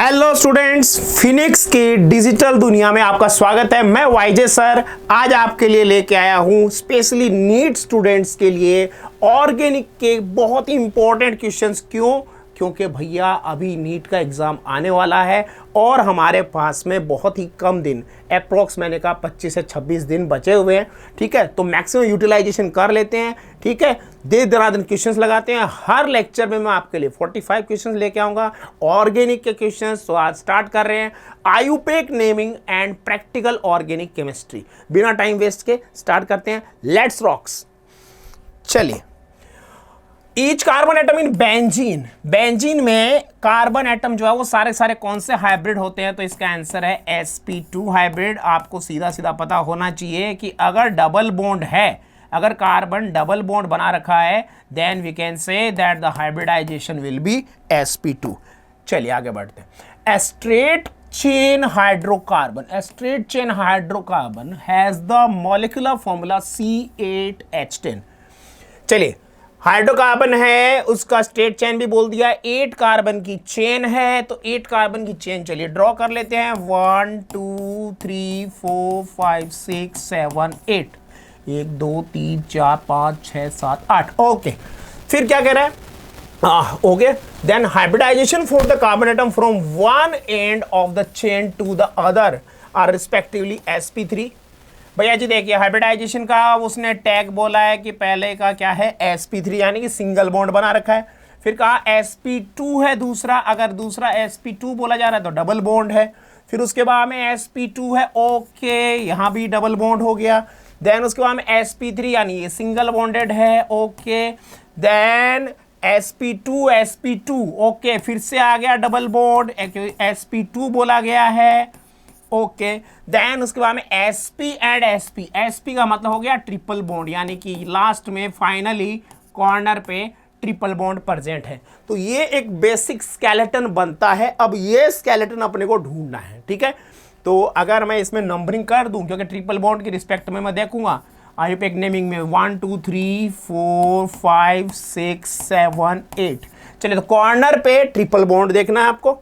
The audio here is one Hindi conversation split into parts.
हेलो स्टूडेंट्स, फिनिक्स की डिजिटल दुनिया में आपका स्वागत है। मैं वाईजे सर आज आपके लिए लेके आया हूँ स्पेशली नीट स्टूडेंट्स के लिए ऑर्गेनिक के बहुत ही इंपॉर्टेंट क्वेश्चंस। क्योंकि भैया अभी नीट का एग्ज़ाम आने वाला है और हमारे पास में बहुत ही कम दिन, अप्रॉक्स मैंने कहा 25 से 26 दिन बचे हुए हैं। ठीक है, तो मैक्सिमम यूटिलाइजेशन कर लेते हैं। ठीक है, दनादन क्वेश्चंस लगाते हैं। हर लेक्चर में मैं आपके लिए 45 क्वेश्चंस लेके आऊँगा ऑर्गेनिक के क्वेश्चंस। तो आज स्टार्ट कर रहे हैं IUPAC naming and practical organic chemistry. बिना टाइम वेस्ट के स्टार्ट करते हैं। Let's rocks. चलिए, each carbon atom in benzene में कार्बन एटम जो है वो सारे कौन से हाइब्रिड होते हैं? तो इसका आंसर है sp2 हाइब्रिड। आपको सीधा सीधा पता होना चाहिए कि अगर डबल बॉन्ड है, अगर कार्बन डबल बॉन्ड बना रखा है, then we can say that the hybridization will be sp2। चलिए आगे बढ़ते हैं। Straight chain hydrocarbon has the molecular formula C8H10। चलिए, हाइड्रोकार्बन है, उसका स्ट्रेट चेन भी बोल दिया। 8 कार्बन की चेन है, तो 8 कार्बन की चेन चलिए ड्रॉ कर लेते हैं। 1 2 3 4 5 6 7 8 1 2 3 4 5 6 7 8। ओके, फिर क्या कह रहा है? Okay, then hybridization for the carbon atom from one end of the chain to the other are respectively sp3। भैया जी देखिए, हाइब्रिडाइजेशन का उसने टैग बोला है कि पहले का क्या है sp3 यानी कि सिंगल बॉन्ड बना रखा है। फिर कहा sp2 है दूसरा, अगर दूसरा sp2 बोला जा रहा है तो डबल बॉन्ड है। फिर उसके बाद में sp2 है, ओके यहाँ भी डबल बॉन्ड हो गया। देन उसके बाद में sp3 यानी ये सिंगल बॉन्डेड है, ओके। देन sp2 ओके, फिर से आ गया डबल बॉन्ड, sp2 बोला गया है, ओके। देन उसके बाद में sp एंड sp का मतलब हो गया ट्रिपल बॉन्ड, यानी कि लास्ट में फाइनली कॉर्नर पे ट्रिपल बॉन्ड प्रेजेंट है। तो ये एक बेसिक स्केलेटन बनता है। अब ये स्केलेटन अपने को ढूंढना है। ठीक है, तो अगर मैं इसमें नंबरिंग कर दूं, क्योंकि ट्रिपल बॉन्ड की रिस्पेक्ट में मैं देखूंगा आयुपेक नेमिंग में 1 2 3 4 5 6 7 8। चलिए, तो कॉर्नर पे ट्रिपल बॉन्ड देखना है आपको।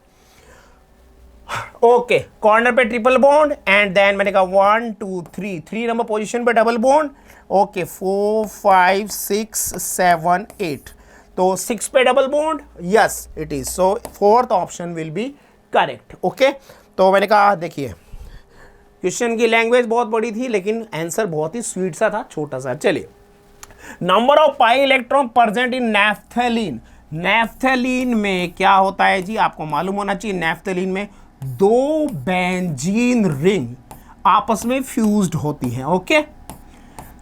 ओके, कॉर्नर पे ट्रिपल बॉन्ड एंड देन मैंने कहा 1 2 3 नंबर पोजीशन पे डबल बॉन्ड, ओके। 4 5 6 7 8, तो 6 पे double bond, yes it is. So fourth option will be correct. Okay, तो मैंने कहा देखिए, क्वेश्चन की लैंग्वेज बहुत बड़ी थी लेकिन आंसर बहुत ही स्वीट सा था, छोटा सा। चलिए, number of pi electron present in naphthalene में क्या होता है जी? आपको मालूम होना चाहिए। नैफ्थलीन में 2 बेंजीन रिंग आपस में फ्यूज्ड होती हैं, ओके।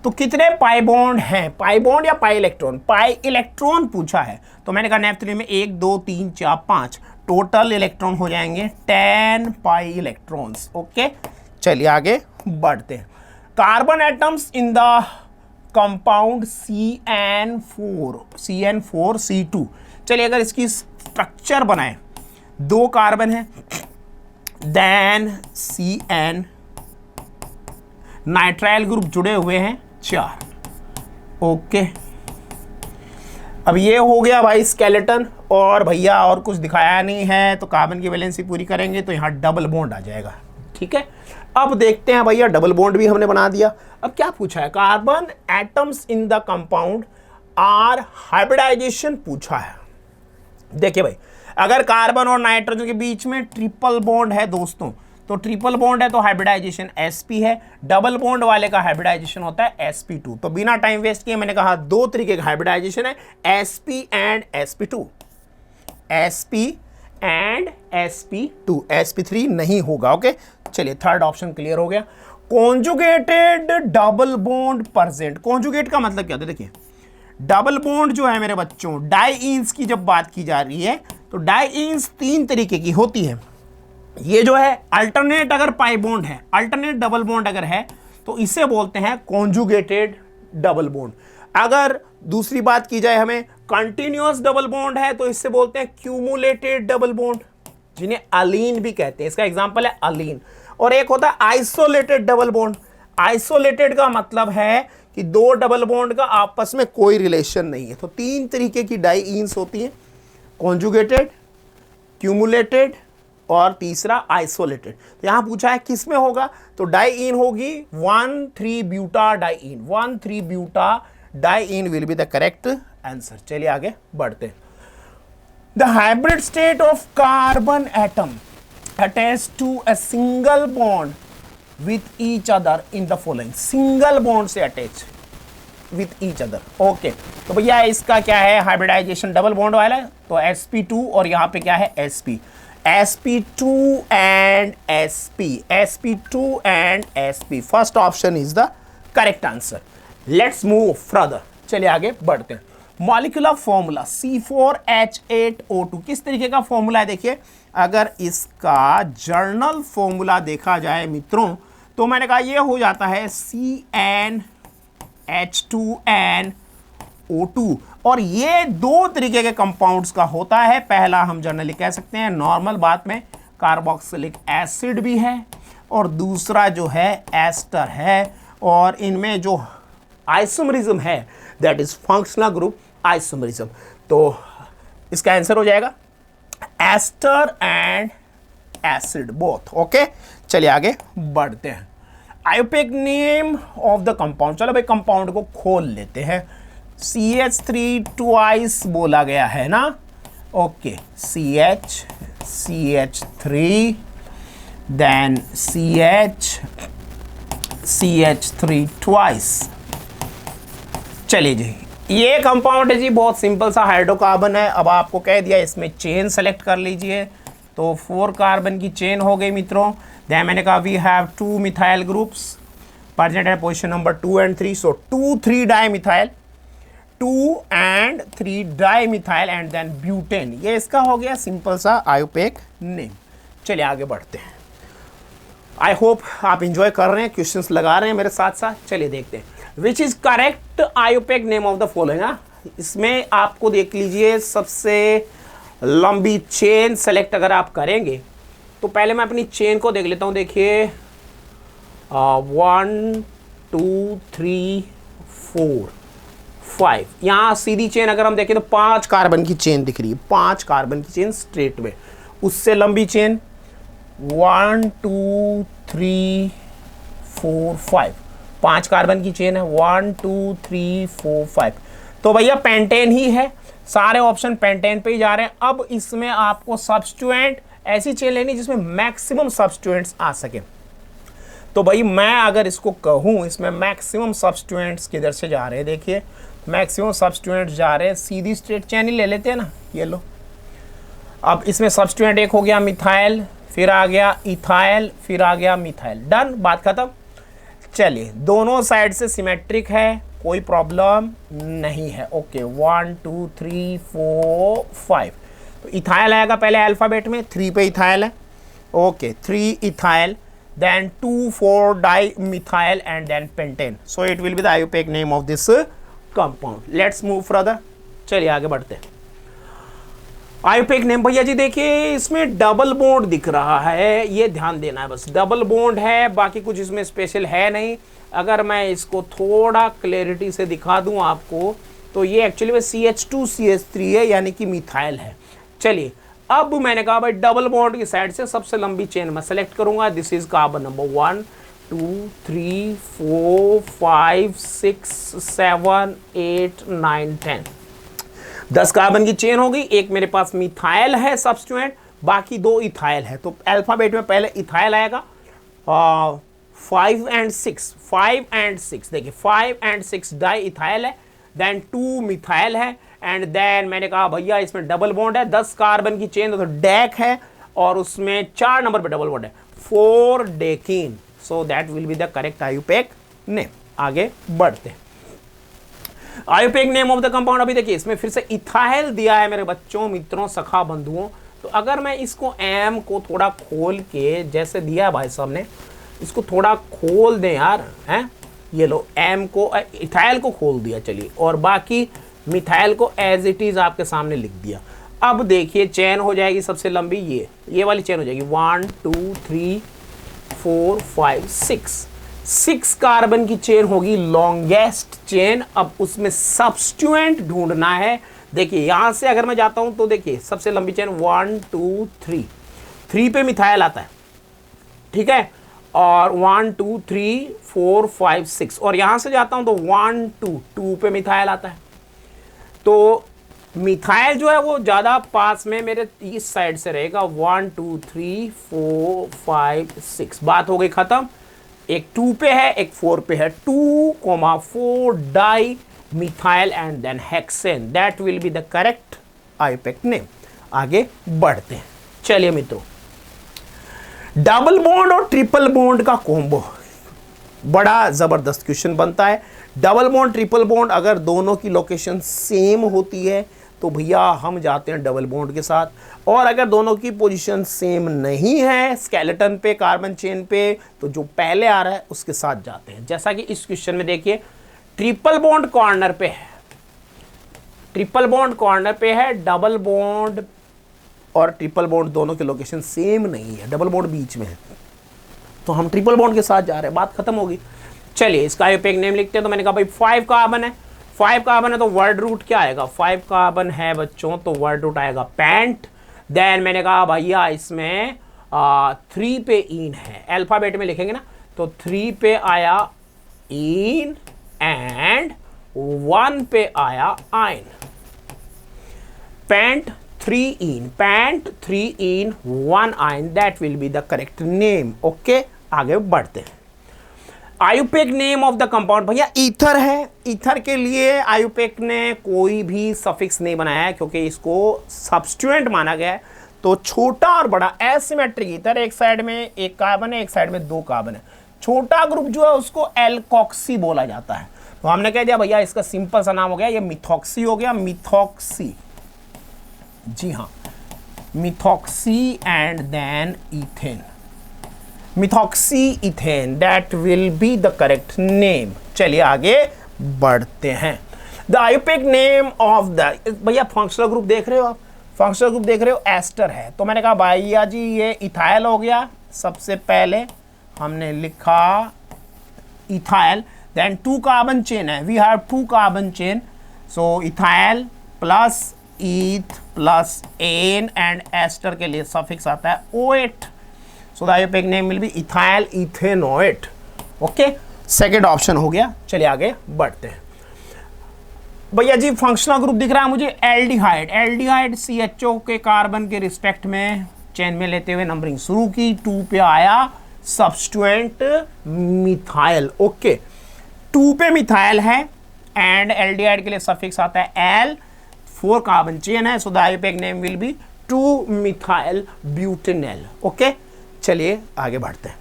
तो कितने पाई बॉन्ड हैं? पाई बॉन्ड या पाई इलेक्ट्रॉन? पाई इलेक्ट्रॉन पूछा है, तो मैंने कहा नैफ्थलीन में 1 2 3 4 5 टोटल इलेक्ट्रॉन हो जाएंगे 10 पाई इलेक्ट्रॉन्स, ओके। चलिए आगे बढ़ते हैं। Carbon atoms in the compound CN4C2। चलिए, अगर इसकी स्ट्रक्चर बनाए, 2 कार्बन है, देन CN, नाइट्राइल ग्रुप जुड़े हुए हैं 4, ओके। अब ये हो गया भाई स्केलेटन, और भैया और कुछ दिखाया नहीं है, तो कार्बन की वैलेंसी पूरी करेंगे तो यहाँ डबल बॉन्ड आ जाएगा। ठीक है, अब देखते हैं भैया, डबल बॉन्ड भी हमने बना दिया। अब क्या पूछा है? Carbon atoms in the compound are hybridization पूछा है। देखिए भाई, अगर कार्बन और नाइट्रोजन के बीच में ट्रिपल बॉन्ड है दोस्तों, तो ट्रिपल बॉन्ड है तो हाइब्रिडाइजेशन sp है। डबल बॉन्ड वाले का हाइब्रिडाइजेशन होता है sp2। तो बिना टाइम वेस्ट किए मैंने कहा 2 तरीके का हाइब्रिडाइजेशन है, sp and sp2, sp and sp2, sp3 नहीं होगा, ओके। चलिए, थर्ड ऑप्शन क्लियर हो गया। Conjugated double bond present. Conjugate का मतलब क्या होता है? देखिए, डबल बॉन्ड जो है मेरे बच्चों, डाईईन्स की जब बात की जा रही है तो डाईईन्स 3 तरीके की होती है। ये जो है अल्टरनेट, अगर पाई बॉन्ड है, अल्टरनेट डबल बॉन्ड अगर है तो इसे बोलते हैं कॉन्जुगेटेड डबल बॉन्ड। अगर दूसरी बात की जाए, हमें कंटिन्यूअस डबल बॉन्ड है तो इससे बोलते हैं क्यूमुलेटेड डबल बॉन्ड, जिन्हें अलीन भी कहते हैं। इसका एग्जांपल है अलीन। और एक होता है आइसोलेटेड डबल बॉन्ड। आइसोलेटेड का मतलब है कि 2 डबल बॉन्ड का आपस में कोई रिलेशन नहीं है। तो 3 तरीके की डाईईन्स होती हैं, कॉन्जुगेटेड, क्यूमुलेटेड और तीसरा आइसोलेटेड। तो यहां पूछा है किस में होगा, तो डाइईन होगी 1,3 buta diene, 1,3 buta diene will be the correct answer. चलिए आगे बढ़ते हैं। The hybrid state of carbon atom attached to a single bond with each other in the following, single bond से attach with each other. Okay, तो भैया इसका क्या है, हाइब्रिडाइजेशन डबल बॉन्ड वाला है, तो sp2 और यहाँ पे क्या है sp, sp2 and sp, sp2 and sp, first option is the correct answer. Let's move further, चलिए आगे बढ़ते हैं। मॉलिक्यूलर फॉर्मूला C4H8O2 किस तरीके का फॉर्मूला है, देखिए अगर इसका जर्नल फॉर्मूला देखा जाए मित्रों, तो मैंने कहा ये हो जाता है CnH2nO2, और ये दो तरीके के कंपाउंड्स का होता है। पहला हम जनरली कह सकते हैं नॉर्मल बात में कार्बोक्सिलिक एसिड भी है, और दूसरा जो है एस्टर है, और इनमें जो आइसोमरिज्म है that is functional group isomerism. तो इसका आंसर हो जाएगा ester and acid both. Okay, चलिए आगे बढ़ते हैं। IUPAC name of the compound, चलो भाई कंपाउंड को खोल लेते हैं। CH3 ट्वाइस बोला गया है ना, okay, CH3 then CH3 twice. चलिए जी, ये कंपाउंड है जी, बहुत सिंपल सा हाइड्रोकार्बन है। अब आपको कह दिया इसमें चेन सेलेक्ट कर लीजिए, तो 4 कार्बन की चेन हो गई मित्रों। देन मैंने कहा we have 2 methyl groups present है position number 2 and 3, so 2,3 dimethyl, 2 and 3 dimethyl and then butane. ये इसका हो गया सिंपल सा आयोपेक नेम। चलिए आगे बढ़ते हैं। आई होप आप इंजॉय कर रहे हैं, क्वेश्चंस लगा रहे हैं मेरे साथ साथ। चलिए देखते हैं which is correct IUPAC name of the following. इसमें आपको देख लीजिए सबसे लंबी चेन सेलेक्ट अगर आप करेंगे, तो पहले मैं अपनी चेन को देख लेता हूं। देखिए 1 2 3 4 5, यहाँ सीधी चेन अगर हम देखें तो 5 कार्बन की चेन दिख रही है, 5 कार्बन की चेन स्ट्रेट में। उससे लंबी चेन 1 2 3 4 5, 5 कार्बन की चेन है, 1 2 3 4 5। तो भैया पेंटेन ही है, सारे ऑप्शन पेंटेन पे ही जा रहे हैं। अब इसमें आपको सब्स्टिट्यूएंट ऐसी चेन लेनी जिसमें मैक्सिमम सब्स्टिट्यूएंट्स आ सके। तो भाई मैं अगर इसको कहूँ, इसमें मैक्सिमम सब्स्टिट्यूएंट्स किधर से जा रहे हैं, देखिए मैक्सिमम सब्स्टिट्यूएंट्स जा रहे हैं सीधी स्ट्रेट चेन ही ले लेते हैं ना, ये लो। अब इसमें सब्स्टिट्यूएंट एक हो गया मिथाइल, फिर आ गया इथाइल, फिर आ गया मिथाइल, डन, बात खत्म। चलिए दोनों साइड से सिमेट्रिक है, कोई प्रॉब्लम नहीं है। ओके 1 2 3 4 5, तो इथाइल आएगा पहले अल्फाबेट में, 3 पे इथाइल है। Okay 3 ethyl, then 2 4 dimethyl and then pentane, so it will be the IUPAC name of this compound. Let's move further, चलिए आगे बढ़ते हैं। IUPAC नेम भैया जी देखिए इसमें डबल बॉन्ड दिख रहा है, ये ध्यान देना है, बस डबल बॉन्ड है, बाकी कुछ इसमें स्पेशल है नहीं। अगर मैं इसको थोड़ा क्लैरिटी से दिखा दूं आपको, तो ये एक्चुअली में CH2CH3 है, यानी कि मिथाइल है। चलिए अब मैंने कहा भाई डबल बॉन्ड की साइड से सबसे लंबी चेन मैं सेलेक्ट करूंगा। This is carbon number 1 2 3 4 5 6 7 8 9 10, 10 carbon की चेन होगी। एक मेरे पास मिथाइल है सब्स्टिट्यूएंट, बाकी 2 इथाइल है। तो अल्फाबेट में पहले इथाइल आएगा, 5 and 6, 5 and 6, देखिए 5 and 6 डाई इथाइल है, देन 2 मिथाइल है, एंड देन मैंने कहा भैया इसमें डबल बॉन्ड है, 10 कार्बन की चेन, तो डेक है, और उसमें 4 नंबर पे डबल बॉन्ड है, 4 decene. So that will be the correct IUPAC name. आगे बढ़ते हैं। IUPAC name of the compound, अभी देखिए इसमें फिर से इथाइल दिया है मेरे बच्चों, मित्रों, सखा बंधुओं। तो अगर मैं इसको एम को थोड़ा खोल के, जैसे दिया भाई साहब ने, इसको थोड़ा खोल दें यार, हैं, ये लो एम को, इथाइल को खोल दिया, चलिए, और बाकी मिथाइल को एज इट इज आपके सामने लिख दिया। अब देखिए चेन हो जाएगी सबसे लंबी, ये वाली चेन हो जाएगी 1 2 3 4 5 6 कार्बन की चेन होगी, लॉन्गेस्ट चेन। अब उसमें सब्स्टिट्यूएंट ढूंढना है। देखिए यहां से अगर मैं जाता हूं तो देखिए सबसे लंबी चेन 1 2 3, 3 पे मिथाइल आता है, ठीक है, और 1 2 3 4 5 6, और यहां से जाता हूं तो 1 2 पे मिथाइल आता है। तो मिथाइल जो है वो ज्यादा पास में मेरे इस साइड से रहेगा, 1 2 3 4 5 6, बात हो गई खत्म। एक 2 पे है, एक 4 पे है, 2,4 di methyl and then hexane, that will be the correct IUPAC name. आगे बढ़ते हैं। चलिए मित्रों, डबल बॉन्ड और ट्रिपल बॉन्ड का कॉम्बो बड़ा जबरदस्त क्वेश्चन बनता है। डबल बॉन्ड ट्रिपल बॉन्ड अगर दोनों की लोकेशन सेम होती है तो भैया हम जाते हैं डबल बॉन्ड के साथ, और अगर दोनों की पोजीशन सेम नहीं है स्केलेटन पे, कार्बन चेन पे, तो जो पहले आ रहा है उसके साथ जाते हैं। जैसा कि इस क्वेश्चन में देखिए, ट्रिपल बॉन्ड कॉर्नर पे है, ट्रिपल बॉन्ड कॉर्नर पे है, डबल बॉन्ड और ट्रिपल बॉन्ड दोनों के लोकेशन सेम नहीं है, डबल बॉन्ड बीच में है, तो हम ट्रिपल बॉन्ड के साथ जा रहे हैं, बात खत्म होगी। चलिए इसका आईयूपैक नेम लिखते हैं। तो मैंने कहा भाई 5 कार्बन है, 5 कार्बन है तो वर्ड रूट क्या आएगा, 5 कार्बन है बच्चों तो वर्ड रूट आएगा पेंट। देन मैंने कहा भैया इसमें 3 पे इन है, अल्फाबेट में लिखेंगे ना, तो 3 पे आया इन एंड 1 पे आया आइन, पेंट 3 इन, पेंट 3 इन 1 आइन, that will be the correct name. Okay, आगे बढ़ते हैं। IUPAC name of the compound, भैया ईथर है, ईथर के लिए आईयूपैक ने कोई भी सफिक्स नहीं बनाया है क्योंकि इसको सब्स्टिट्यूएंट माना गया है। तो छोटा और बड़ा एसिमेट्रिक ईथर, एक साइड में एक कार्बन है, एक साइड में 2 कार्बन है, छोटा ग्रुप जो है उसको एल्कोक्सी बोला जाता है। तो हमने कह दिया भैया इसका सिंपल सा नाम हो गया, ये मिथॉक्सी हो गया, मिथॉक्सी, जी हाँ, methoxy and then ethane, methoxy ethane, that will be the correct name. चलिए आगे बढ़ते हैं। The IUPAC name of the, भैया फंक्शनल ग्रुप देख रहे हो आप, फंक्शनल ग्रुप देख रहे हो, एस्टर है, तो मैंने कहा भैया जी ये इथाइल हो गया, सबसे पहले हमने लिखा इथाइल, देन 2 कार्बन चेन है, we have 2 carbon chain, so ethyl plus eth plus an and ester के लिए सफिक्स आता है OH, so the IUPAC name will be ethyl ethanoate. Okay, second option हो गया। चलिए आगे बढ़ते हैं। भैया जी फंक्शनल ग्रुप दिख रहा है मुझे एल्डिहाइड, एल्डिहाइड CHO के कार्बन के रिस्पेक्ट में चेन में लेते हुए नंबरिंग शुरू की, 2 पे आया सब्स्टिट्यूएंट मिथाइल। ओके, 2 पे मिथाइल है एंड एल्डिहाइड के लिए सफिक्स आता है एल, 4 कार्बन चेन है, सो the IUPAC name will B 2 methyl butanol. Okay, चलिए आगे बढ़ते हैं।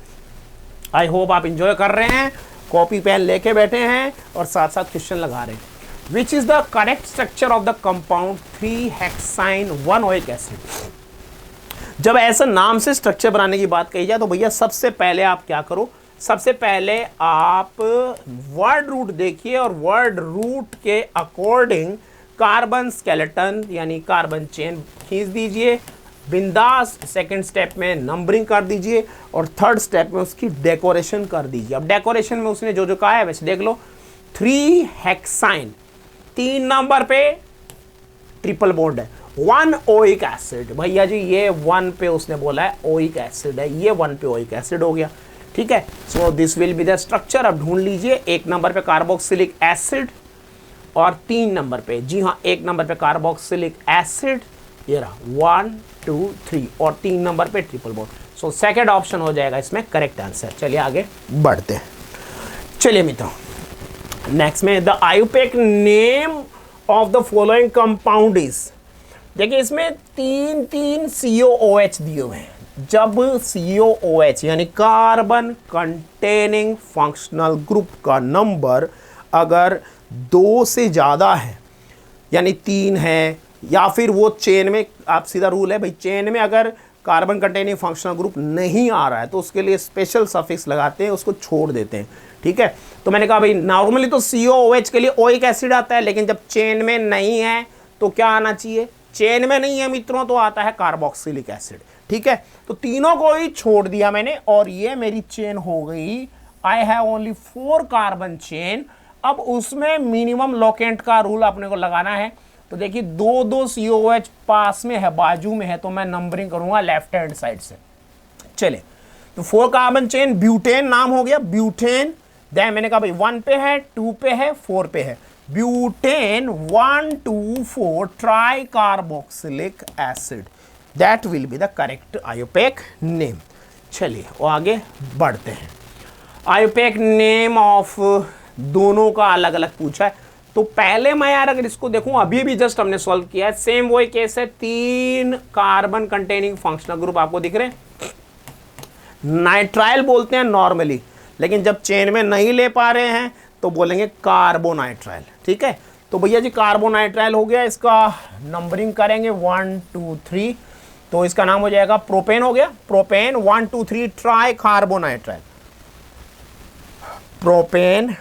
आई होप आप इंजॉय कर रहे हैं, कॉपी पेन लेके बैठे हैं और साथ साथ क्वेश्चन लगा रहे हैं। Which is the correct structure of the compound 3 hexyne 1 oic acid. जब ऐसा नाम से स्ट्रक्चर बनाने की बात कही जाए तो भैया सबसे पहले आप क्या करो, सबसे पहले आप वर्ड रूट देखिए और वर्ड रूट के अकॉर्डिंग कार्बन स्केलेटन यानी कार्बन चेन खींच दीजिए, बिंदास सेकंड स्टेप में नंबरिंग कर दीजिए और थर्ड स्टेप में उसकी डेकोरेशन कर दीजिए। अब डेकोरेशन में उसने जो जो कहा है वैसे देख लो, 3 हेक्साइन 3 नंबर पे ट्रिपल बॉन्ड है, 1 ओइक एसिड, भैया जी ये 1 पे उसने बोला है ओइक एसिड है, ये 1 पे ओइक एसिड हो गया, ठीक है। So this will be the structure. अब ढूंढ लीजिए, 1 नंबर पे कार्बोक्सिलिक एसिड और 3 नंबर पे, जी हाँ 1 नंबर पे कार्बोक्सिलिक एसिड, ये रहा 1 2 3 और 3 नंबर पे triple bond. So second option हो जाएगा इसमें करेक्ट आंसर। चलिए आगे बढ़ते हैं। चलिए मित्रों, नेक्स्ट में the IUPAC name of the following compound is, देखिए इसमें 3 COOH दिए हुए हैं। जब COOH यानी कार्बन कंटेनिंग फंक्शनल ग्रुप का नंबर अगर 2 से ज़्यादा है यानी 3 है, या फिर वो चेन में, आप सीधा रूल है भाई, चेन में अगर कार्बन कंटेनिंग फंक्शनल ग्रुप नहीं आ रहा है तो उसके लिए स्पेशल सफिक्स लगाते हैं, उसको छोड़ देते हैं, ठीक है। तो मैंने कहा भाई नॉर्मली तो COOH के लिए ओइक एसिड आता है, लेकिन जब चेन में नहीं है तो क्या आना चाहिए, चेन में नहीं है मित्रों तो आता है कार्बोक्सिलिक एसिड, ठीक है। तो तीनों को ही छोड़ दिया मैंने और ये मेरी चेन हो गई, I have only 4 carbon chain. अब उसमें मिनिमम लोकेंट का रूल अपने को लगाना है, तो देखिए दो दो COOH पास में है, बाजू में है, तो मैं नंबरिंग करूंगा लेफ्ट हैंड साइड से। चले, तो 4 कार्बन चेन, ब्यूटेन नाम हो गया, ब्यूटेन। देन मैंने कहा भाई 1 पे है, 2 पे है, 4 पे है, butane 1 2 4 tricarboxylic acid, that will be the correct IUPAC name. चलिए वो आगे बढ़ते हैं। आयोपेक नेम ऑफ दोनों का अलग अलग पूछा है, तो पहले मैं यार अगर इसको देखूं, अभी भी जस्ट हमने सॉल्व किया है, सेम वही केस है, 3 कार्बन कंटेनिंग फंक्शनल ग्रुप आपको दिख रहे हैं, नाइट्राइल बोलते हैं नॉर्मली, लेकिन जब चेन में नहीं ले पा रहे हैं तो बोलेंगे कार्बोनाइट्राइल। ठीक है, तो भैया जी कार्बोनाइट्राइल हो गया, इसका नंबरिंग करेंगे 1 2 3, तो इसका नाम हो जाएगा प्रोपेन हो गया, propane 1 2 3 tricarbonitrile, propane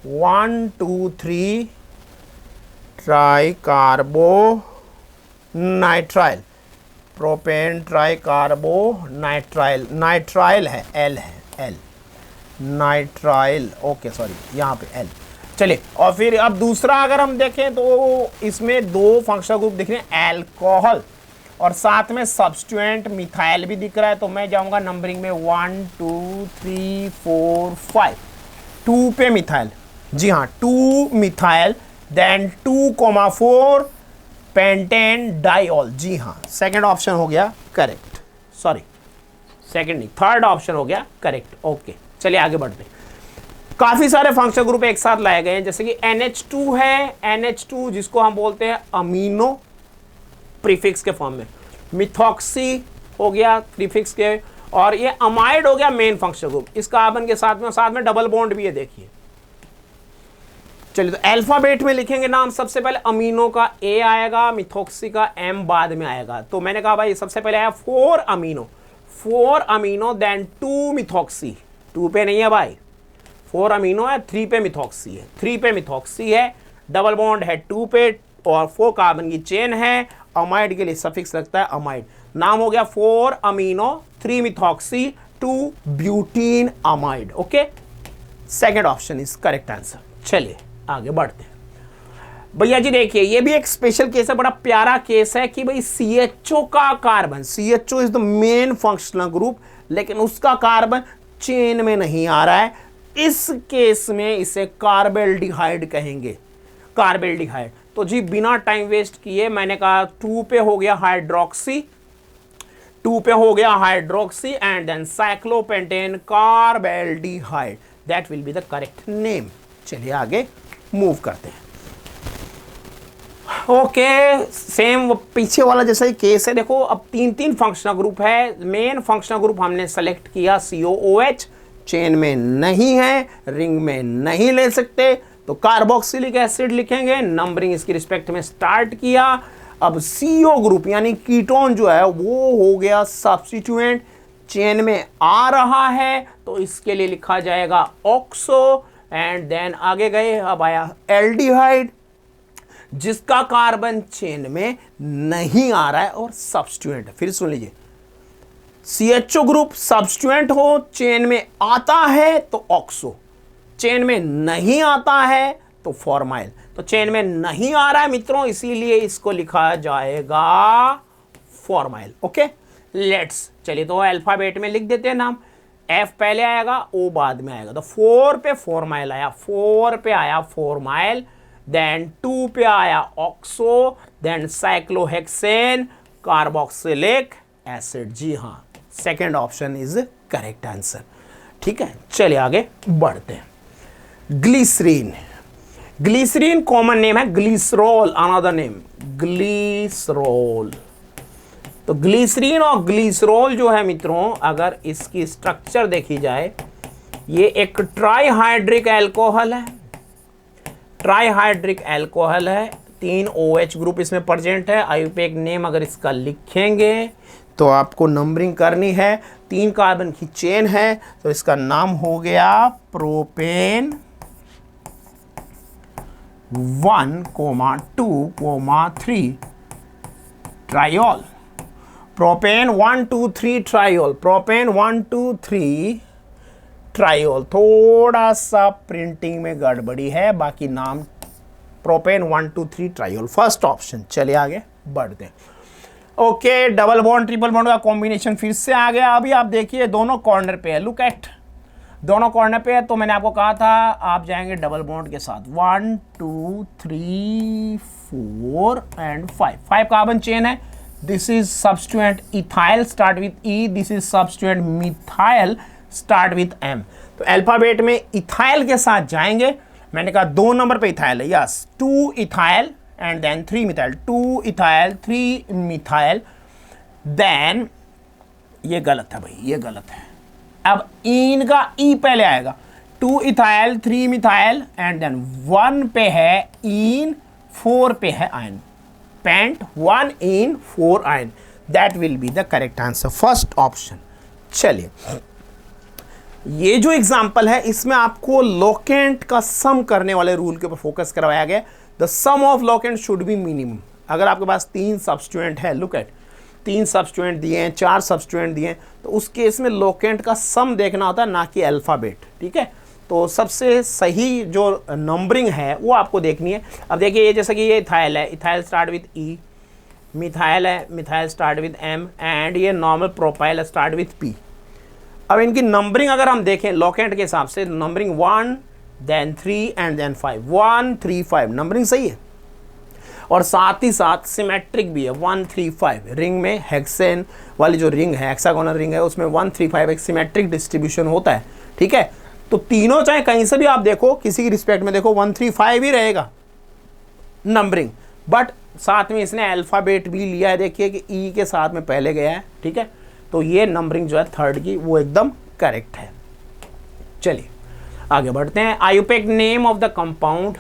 1 2 3 tricarbonitrile, propane tricarbonitrile, nitrile है, एल है, एल नाइट्राइल, ओके सॉरी यहाँ पे एल। चलिए, और फिर अब दूसरा अगर हम देखें तो इसमें 2 फंक्शनल ग्रुप दिख रहे हैं, एल्कोहल और साथ में सब्स्टिट्यूएंट मिथाइल भी दिख रहा है, तो मैं जाऊंगा नंबरिंग में 1 2 3 4 5, 2 पे मिथाइल, जी हाँ 2 मिथाइल, देन 2,4 पेंटेन डाइऑल, जी हाँ सेकंड ऑप्शन हो गया करेक्ट, सॉरी सेकंड नहीं थर्ड ऑप्शन हो गया करेक्ट। ओके चलिए आगे बढ़ते हैं। काफी सारे फंक्शनल ग्रुप एक साथ लाए गए हैं, जैसे कि NH2 है, NH2 जिसको हम बोलते हैं अमीनो प्रीफिक्स के फॉर्म में, मिथॉक्सी हो गया प्रीफिक्स के, और ये अमाइड हो गया मेन फंक्शनल ग्रुप, इस कार्बन के साथ में डबल बॉन्ड भी है, देखिए। चलिए, तो अल्फाबेट में लिखेंगे नाम, सबसे पहले अमीनो का A आएगा, मिथॉक्सी का M बाद में आएगा, तो मैंने कहा भाई सबसे पहले आया 4 अमीनो, देन 2 मिथॉक्सी, 2 पे नहीं है भाई, 4 अमीनो है, 3 पे मिथॉक्सी है, 3 पे मिथॉक्सी है, डबल बॉन्ड है 2 पे, और 4 कार्बन की चेन है, अमाइड के लिए सफिक्स लगता है अमाइड, नाम हो गया 4 amino 3 methoxy 2 butene amide. Okay, second option is correct answer. चलिए आगे बढ़ते हैं। भैया जी देखिए, ये भी एक स्पेशल केस है, बड़ा प्यारा केस है कि भाई CHO का carbon, CHO is the main functional group, लेकिन उसका कार्बन चेन में नहीं आ रहा है, इस केस में इसे कार्बेल्डिहाइड कहेंगे, कार्बेल्डिहाइड। तो जी बिना टाइम वेस्ट किए मैंने कहा 2 पे हो गया हाइड्रोक्सी, 2 पे हो गया hydroxy and then cyclopentane carbaldehyde, that will be the correct name. चलिए आगे मूव करते हैं। ओके, सेम पीछे वाला जैसा ही केस है, देखो अब 3 फंक्शनल ग्रुप है, मेन फंक्शनल ग्रुप हमने सेलेक्ट किया COOH, चेन में नहीं है, रिंग में नहीं ले सकते, तो कार्बोक्सिलिक एसिड लिखेंगे, नंबरिंग इसकी रिस्पेक्ट में स्टार्ट किया। अब CO ग्रुप यानी कीटोन जो है वो हो गया सब्स्टिट्यूएंट, चेन में आ रहा है, तो इसके लिए लिखा जाएगा ऑक्सो, एंड देन आगे गए, अब आया एल्डिहाइड जिसका कार्बन चेन में नहीं आ रहा है और सब्स्टिट्यूएंट। फिर सुन लीजिए, CHO ग्रुप सब्स्टिट्यूएंट हो, चेन में आता है तो ऑक्सो, चेन में नहीं आता है तो फॉर्माइल, तो चेन में नहीं आ रहा है मित्रों, इसीलिए इसको लिखा जाएगा फॉर्माइल। ओके लेट्स, चलिए तो अल्फाबेट में लिख देते हैं नाम, F पहले आएगा, O बाद में आएगा, तो 4 पे फॉर्माइल आया, 4 पे आया फॉर्माइल, देन 2 पे आया oxo, then cyclohexane carboxylic acid, जी हाँ second option is correct answer. ठीक है, चलिए आगे बढ़ते हैं। ग्लिसरीन, ग्लिसरीन कॉमन नेम है, ग्लिसरॉल अनदर नेम, ग्लिसरॉल। तो ग्लिसरीन और ग्लिसरॉल जो है मित्रों, अगर इसकी स्ट्रक्चर देखी जाए, ये एक ट्राईहाइड्रिक अल्कोहल है, ट्राईहाइड्रिक अल्कोहल है, 3 OH ग्रुप इसमें प्रेजेंट है। आयुपेक नेम अगर इसका लिखेंगे तो आपको नंबरिंग करनी है, 3 कार्बन की चेन है, तो इसका नाम हो गया प्रोपेन 1,2,3 ट्राइऑल, प्रोपेन 1 2 3 ट्राइऑल, प्रोपेन 1 2 3 ट्राइऑल। थोड़ा सा प्रिंटिंग में गड़बड़ी है, बाकी नाम प्रोपेन 1,2,3 ट्राइयोल, फर्स्ट ऑप्शन। चलिए आगे बढ़ते हैं। Okay, double bond triple bond का कॉम्बिनेशन फिर से आ गया। अभी आप देखिए दोनों कॉर्नर पे है, लुक एट, दोनों कॉर्नर पे है। तो मैंने आपको कहा था आप जाएंगे डबल बॉन्ड के साथ, 1 2 3 4 एंड 5 कार्बन चेन है। This is substituent ethyl start with E, this is substituent methyl start with M. तो अल्फाबेट में इथाइल के साथ जाएंगे। मैंने कहा 2 नंबर पे इथाइल है, yes, 2 ethyl and then 3 methyl, 2 ethyl 3 methyl. Then ये गलत है भाई, ये गलत है। अब इन का ई पहले आएगा, 2 इथाइल 3 मिथाइल एंड देन 1 पे है इन, 4 पे है yne, pent 1 ene 4 yne, that will be the correct answer, first option. चलिए, ये जो एग्जांपल है इसमें आपको लोकेंट का सम करने वाले रूल के ऊपर फोकस करवाया गया। The sum of locant should be minimum. अगर आपके पास 3 सब्स्टिट्यूएंट है, लुक एट, 3 सब्स्टिट्यूएंट दिए हैं, 4 सब्स्टिट्यूएंट दिए हैं, तो उस केस में लोकेंट का सम देखना होता है, ना कि अल्फाबेट, ठीक है। तो सबसे सही जो नंबरिंग है वो आपको देखनी है। अब देखिए, ये जैसा कि ये इथाइल है, ethyl start with E, methyl है, methyl start with M, and ये normal propyl start with P. अब इनकी नंबरिंग अगर हम देखें लोकेंट के हिसाब से, numbering 1 then 3 and then 5, 1 3 5 numbering सही है, और साथ ही साथ सिमेट्रिक भी है, 1 3 5। रिंग में हेक्सेन वाली जो रिंग है, हेक्सागोनल रिंग है, उसमें 1 3 5 एक सिमेट्रिक डिस्ट्रीब्यूशन होता है, ठीक है। तो तीनों चाहे कहीं से भी आप देखो, किसी की रिस्पेक्ट में देखो 1 3 5 ही रहेगा नंबरिंग, बट साथ में इसने अल्फाबेट भी लिया है, देखिए कि ई के साथ में पहले गया है, ठीक है। तो ये नंबरिंग जो है थर्ड की वो एकदम करेक्ट है। चलिए आगे बढ़ते हैं। IUPAC name of the compound,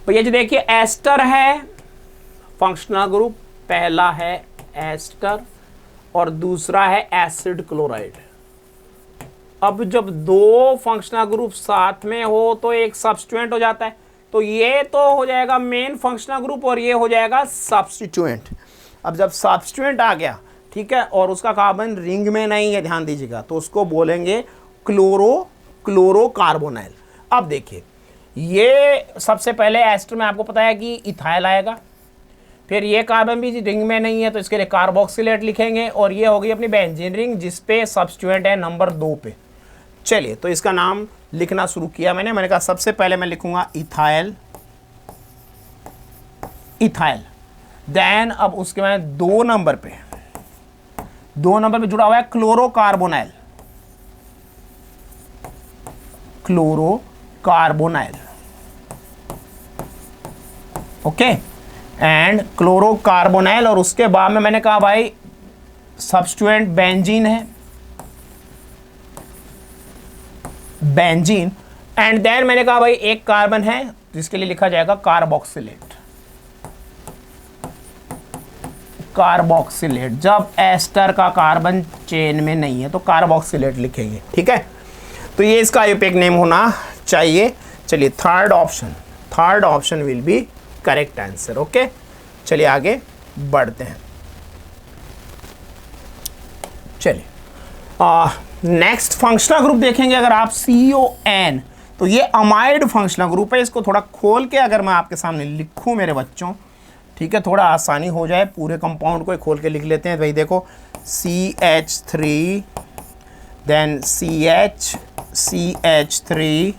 तो ये जो देखिए एस्टर है, फंक्शनल ग्रुप पहला है एस्टर और दूसरा है एसिड क्लोराइड। अब जब 2 फंक्शनल ग्रुप साथ में हो तो एक सब्स्टिट्यूएंट हो जाता है, तो ये तो हो जाएगा मेन फंक्शनल ग्रुप और ये हो जाएगा सब्स्टिट्यूएंट। अब जब सब्स्टिट्यूएंट आ गया, ठीक है, और उसका कार्बन रिंग में नहीं है, ध्यान दीजिएगा, तो उसको बोलेंगे क्लोरोकार्बोनाइल। अब देखिए, ये सबसे पहले एस्टर में आपको पता है कि इथाइल आएगा, फिर ये कार्बन भी रिंग में नहीं है तो इसके लिए कार्बोक्सिलेट लिखेंगे, और ये हो गई अपनी बेंजीन रिंग जिसपे सब्स्टिट्यूएंट है नंबर 2 पे। चलिए, तो इसका नाम लिखना शुरू किया मैंने कहा सबसे पहले मैं लिखूंगा इथाइल, इथाइल। देन अब उसके बाद 2 नंबर पे जुड़ा हुआ है क्लोरोकार्बोनाइल, क्लोरोकार्बोनाइल, ओके, एंड क्लोरोकार्बोनाइल। और उसके बाद में मैंने कहा भाई सब्स्टिट्यूएंट बेंजीन है, बेंजीन, एंड देन मैंने कहा भाई एक कार्बन है जिसके लिए लिखा जाएगा कार्बोक्सिलेट, कार्बोक्सिलेट। जब एस्टर का कार्बन चेन में नहीं है तो कार्बोक्सिलेट लिखेंगे, ठीक है। तो ये इसका आयुपेक नेम होना चाहिए। चलिए, third option will be correct answer, okay. चलिए आगे बढ़ते हैं। चलिए नेक्स्ट फंक्शनल ग्रुप देखेंगे। अगर आप CON, तो ये अमाइड फंक्शनल ग्रुप है। इसको थोड़ा खोल के अगर मैं आपके सामने लिखूं मेरे बच्चों, ठीक है, थोड़ा आसानी हो जाए, पूरे कंपाउंड को खोल के लिख लेते हैं। भाई देखो, CH3 then CH3,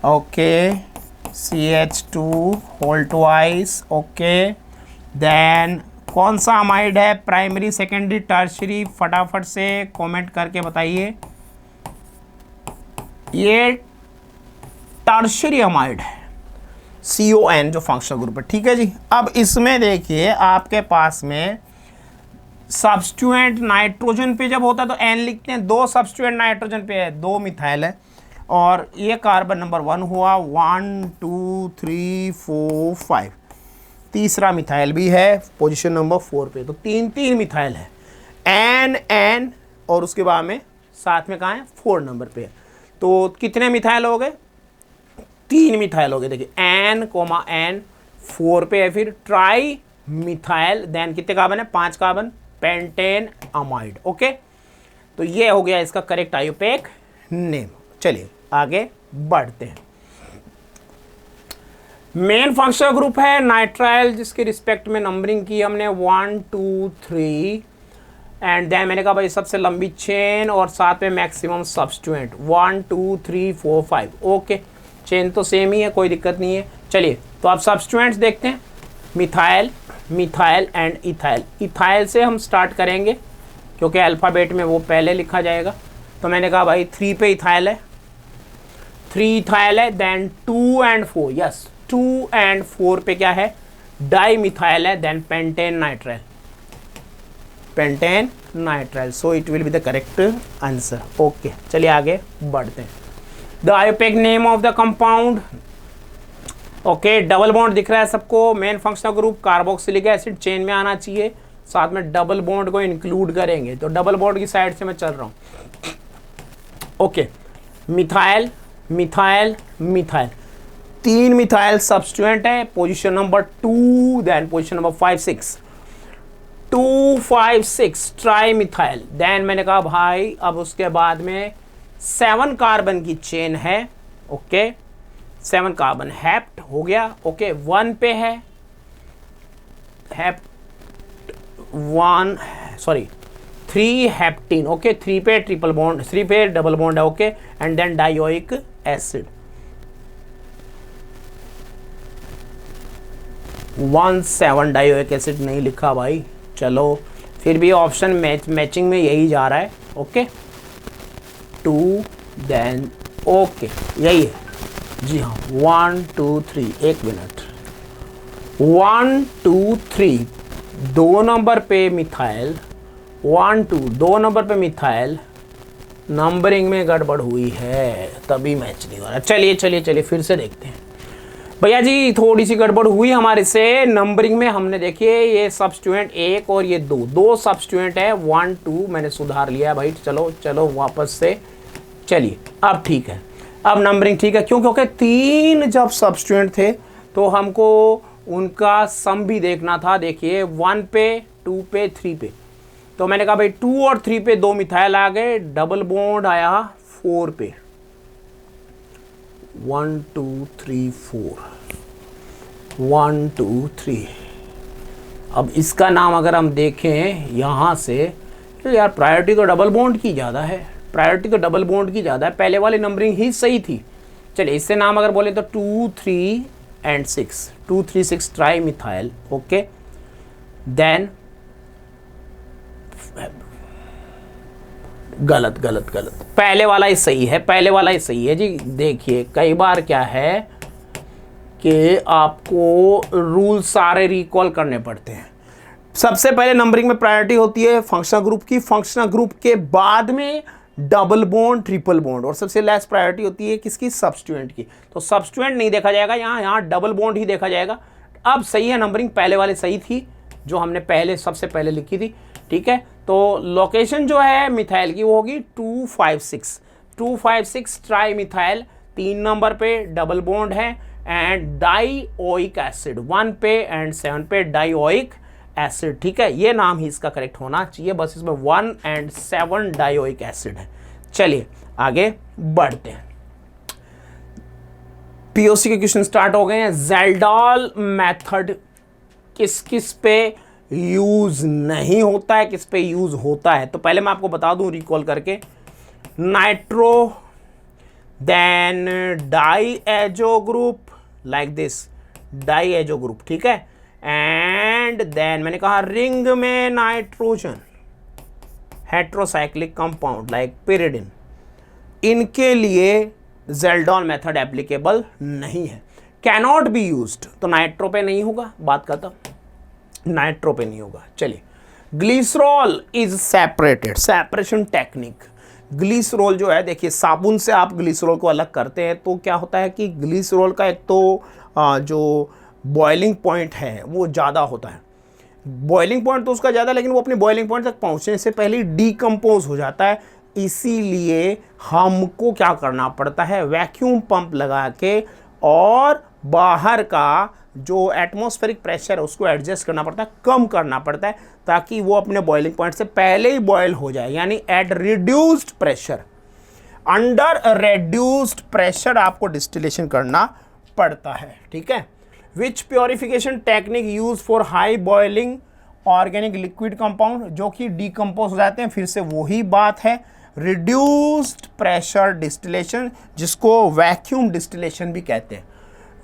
okay, CH2 whole twice, okay. Then कौन सा अमाइड है, प्राइमरी, सेकेंडरी, टर्शियरी, फटाफट से कमेंट करके बताइए। ये टर्शियरी अमाइड है, CON जो फंक्शनल ग्रुप है, ठीक है जी। अब इसमें देखिए आपके पास में सब्स्टिट्यूएंट नाइट्रोजन पे जब होता है तो N लिखते हैं, 2 सब्स्टिट्यूएंट नाइट्रोजन पे है, 2 मिथाइल है, और ये कार्बन नंबर 1 हुआ, 1 2 3 4 5, तीसरा मिथाइल भी है पोजीशन नंबर 4 पे, तो 3 मिथाइल है, N, और उसके बाद में साथ में कहाँ है, 4 नंबर पे है। तो कितने मिथाइल हो गए, 3 मिथाइल हो गए। देखिए N, N 4 पे है, फिर ट्राई मिथाइल, देन कितने कार्बन है, 5 कार्बन, पेंटेन अमाइड, ओके। तो ये हो गया इसका करेक्ट आयुपेक नेम। चलिए आगे बढ़ते हैं। मेन फंक्शनल ग्रुप है नाइट्राइल, जिसके रिस्पेक्ट में नंबरिंग की हमने 1 2 3 एंड देन मैंने कहा भाई सबसे लंबी चेन और साथ में मैक्सिमम सब्स्टिट्यूएंट 1 2 3 4 5। ओके, चेन तो सेम ही है, कोई दिक्कत नहीं है। चलिए तो आप सब्स्टिट्यूएंट्स देखते हैं, methyl, methyl and ethyl. Ethyl से हम स्टार्ट करेंगे क्योंकि अल्फ़ाबेट में वो पहले लिखा जाएगा। तो मैंने कहा भाई 3 पे इथाइल है, 3 इथाइल है, देन 2 एंड 4, यस 2 एंड 4 पे क्या है, डाई मिथाइल है, then pentane nitrile, pentane nitrile. So it will be the correct answer. Okay, चलिए आगे बढ़ते हैं। The IUPAC name of the compound. Okay, double bond दिख रहा है सबको। Main functional group carboxylic acid, chain में आना चाहिए, साथ में डबल बॉन्ड को इंक्लूड करेंगे, तो डबल बॉन्ड की साइड से मैं चल रहा हूँ। Okay, methyl, methyl, methyl, 3 methyl substituent है, position number 2, then position number 5 6, 2 5 6 trimethyl. Then मैंने कहा भाई अब उसके बाद में 7 कार्बन की चेन है। ओके, 7 कार्बन, हेप्ट हो गया। ओके, 1 पे है हेप्ट 1, सॉरी 3 हेप्टीन। ओके, 3 पे ट्रिपल बॉन्ड, 3 पे डबल बॉन्ड है। Okay, and then dioic acid 1,7 dioic acid नहीं लिखा भाई, चलो फिर भी ऑप्शन मैचिंग में यही जा रहा है। ओके, 2 देन ओके यही है जी हाँ, 1 2 3, एक मिनट, 1 2 3 2 नंबर पे मिथाइल, 1 2 2 नंबर पे मिथाइल, नंबरिंग में गड़बड़ हुई है तभी मैच नहीं हो रहा। चलिए चलिए चलिए फिर से देखते हैं भैया जी, थोड़ी सी गड़बड़ हुई हमारे से नंबरिंग में। हमने देखिए ये सब्स्टिट्यूएंट 1 और ये 2 सब्स्टिट्यूएंट है, 1 2 मैंने सुधार लिया भाई। चलो चलो वापस से, चलिए अब ठीक है, अब नंबरिंग ठीक है। क्यों? क्योंकि 3 जब सब्स्टिट्यूएंट थे तो हमको उनका सम भी देखना था। देखिए 1 पे, 2 पे, 3 पे, तो मैंने कहा भाई 2 और 3 पे 2 मिथाइल आ गए, डबल बॉन्ड आया 4 पे, 1 2 3 4, 1 2 3। अब इसका नाम अगर हम देखें यहाँ से तो यार प्रायोरिटी तो डबल बॉन्ड की ज़्यादा है, प्रायोरिटी तो डबल बॉन्ड की ज़्यादा है, पहले वाली नंबरिंग ही सही थी। चलिए इससे नाम अगर बोले तो 2 3 and 6, 2 3 6 trimethyl. Okay, then गलत गलत गलत, पहले वाला ही सही है, पहले वाला ही सही है जी। देखिए कई बार क्या है कि आपको रूल सारे रिकॉल करने पड़ते हैं। सबसे पहले नंबरिंग में प्रायोरिटी होती है फंक्शनल ग्रुप की, फंक्शनल ग्रुप के बाद में डबल बॉन्ड, ट्रिपल बॉन्ड, और सबसे लेस प्रायोरिटी होती है किसकी? सब्स्टिट्यूएंट की। तो सब्स्टिट्यूएंट नहीं देखा जाएगा यहाँ, यहाँ डबल बॉन्ड ही देखा जाएगा। अब सही है नंबरिंग, पहले वाले सही थी जो हमने पहले सबसे पहले लिखी थी। ठीक है, तो लोकेशन जो है मिथाइल की वो होगी 2 5 6, 2 5 6 ट्राई मिथाइल, 3 नंबर पे डबल बॉन्ड है, एंड डाइओइक एसिड 1 पे एंड 7 पे डाइओइक एसिड। ठीक है, ये नाम ही इसका करेक्ट होना चाहिए, बस इसमें 1 एंड 7 डाइओइक एसिड है। चलिए आगे बढ़ते हैं, पीओसी के क्वेश्चन स्टार्ट हो गए हैं। ज़ेल्डॉल मेथड किस किस पे यूज नहीं होता है, किस पे यूज होता है? तो पहले मैं आपको बता दूं रिकॉल करके, nitro, then diazo group like this, diazo group, ठीक है, एंड देन मैंने कहा रिंग में nitrogen, heterocyclic compound like pyridine, इनके लिए ज़ेल्डॉन मेथड एप्लीकेबल नहीं है, कैनॉट बी यूज्ड। तो नाइट्रो पे नहीं होगा, बात खत्म, नाइट्रो पे नहीं होगा। चलिए, glycerol is separated, separation technique. Glycerol जो है, देखिए साबुन से आप ग्लिसरॉल को अलग करते हैं तो क्या होता है कि ग्लिसरॉल का एक तो जो बॉइलिंग पॉइंट है वो ज़्यादा होता है, बॉइलिंग पॉइंट तो उसका ज़्यादा, लेकिन वो अपने बॉइलिंग पॉइंट तक पहुंचने से पहले डीकम्पोज हो जाता है। इसीलिए हमको क्या करना पड़ता है, वैक्यूम पंप लगा के और बाहर का जो एटमॉस्फेरिक प्रेशर है उसको एडजस्ट करना पड़ता है, कम करना पड़ता है, ताकि वो अपने बॉइलिंग पॉइंट से पहले ही बॉयल हो जाए, यानी at reduced pressure, under reduced pressure आपको डिस्टिलेशन करना पड़ता है। ठीक है, which purification technique use for high boiling organic liquid compound, जो कि डिकम्पोज हो जाते हैं, फिर से वही बात है, रिड्यूस्ड प्रेशर डिस्टिलेशन, जिसको वैक्यूम डिस्टिलेशन भी कहते हैं।